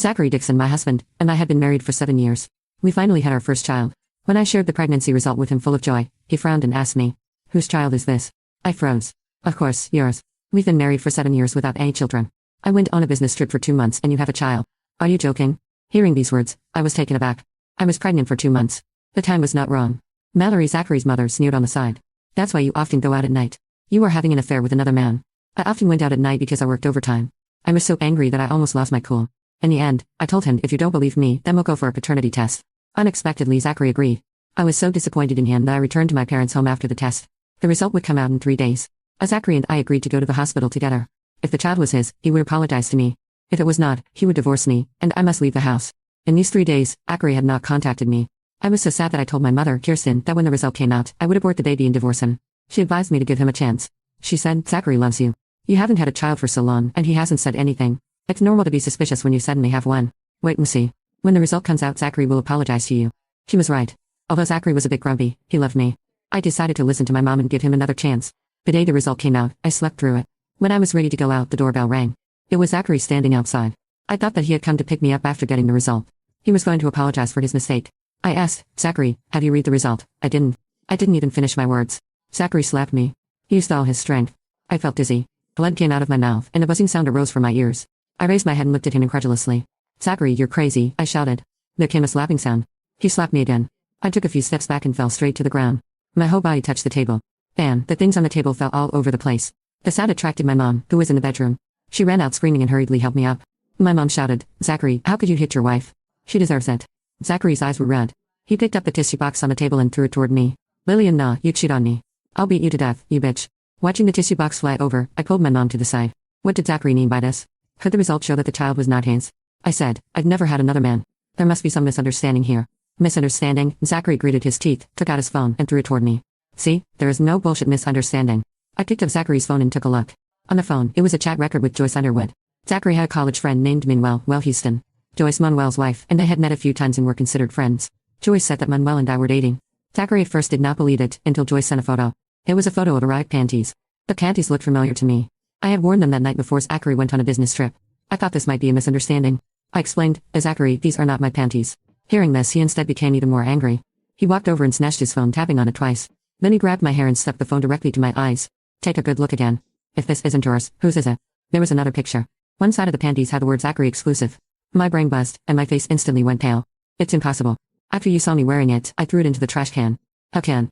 Zachary Dixon, my husband, and I had been married for 7 years. We finally had our first child. When I shared the pregnancy result with him full of joy, he frowned and asked me, "Whose child is this?" I froze. "Of course, yours. We've been married for 7 years without any children. I went on a business trip for 2 months and you have a child. Are you joking?" Hearing these words, I was taken aback. I was pregnant for 2 months. The time was not wrong. Mallory, Zachary's mother, sneered on the side. "That's why you often go out at night. You are having an affair with another man." I often went out at night because I worked overtime. I was so angry that I almost lost my cool. In the end, I told him, "If you don't believe me, then we'll go for a paternity test." Unexpectedly, Zachary agreed. I was so disappointed in him that I returned to my parents' home after the test. The result would come out in 3 days. Zachary and I agreed to go to the hospital together. If the child was his, he would apologize to me. If it was not, he would divorce me, and I must leave the house. In these 3 days, Zachary had not contacted me. I was so sad that I told my mother, Kirsten, that when the result came out, I would abort the baby and divorce him. She advised me to give him a chance. She said, "Zachary loves you. You haven't had a child for so long, and he hasn't said anything. It's normal to be suspicious when you suddenly have one. Wait and see. When the result comes out, Zachary will apologize to you." She was right. Although Zachary was a bit grumpy, he loved me. I decided to listen to my mom and give him another chance. The day the result came out, I slept through it. When I was ready to go out, the doorbell rang. It was Zachary standing outside. I thought that he had come to pick me up after getting the result. He was going to apologize for his mistake. I asked, "Zachary, have you read the result?" I didn't even finish my words. Zachary slapped me. He used all his strength. I felt dizzy. Blood came out of my mouth, and a buzzing sound arose from my ears. I raised my head and looked at him incredulously. "Zachary, you're crazy," I shouted. There came a slapping sound. He slapped me again. I took a few steps back and fell straight to the ground. My whole body touched the table. Bam, the things on the table fell all over the place. The sound attracted my mom, who was in the bedroom. She ran out screaming and hurriedly helped me up. My mom shouted, "Zachary, how could you hit your wife? She deserves it." Zachary's eyes were red. He picked up the tissue box on the table and threw it toward me. "Lillian, nah, you cheat on me. I'll beat you to death, you bitch." Watching the tissue box fly over, I pulled my mom to the side. What did Zachary mean by this? Could the result show that the child was not his? I said, "I've never had another man. There must be some misunderstanding here." "Misunderstanding?" Zachary gritted his teeth, took out his phone, and threw it toward me. "See, there is no bullshit misunderstanding." I picked up Zachary's phone and took a look. On the phone, it was a chat record with Joyce Underwood. Zachary had a college friend named Manuel Houston. Joyce, Manuel's wife, and they had met a few times and were considered friends. Joyce said that Manuel and I were dating. Zachary at first did not believe it, until Joyce sent a photo. It was a photo of erotic panties. The panties looked familiar to me. I had worn them that night before Zachary went on a business trip. I thought this might be a misunderstanding. I explained, "Zachary, these are not my panties." Hearing this, he instead became even more angry. He walked over and snatched his phone, tapping on it twice. Then he grabbed my hair and stuck the phone directly to my eyes. "Take a good look again. If this isn't yours, whose is it?" There was another picture. One side of the panties had the word Zachary exclusive. My brain buzzed, and my face instantly went pale. "It's impossible. After you saw me wearing it, I threw it into the trash can." "How can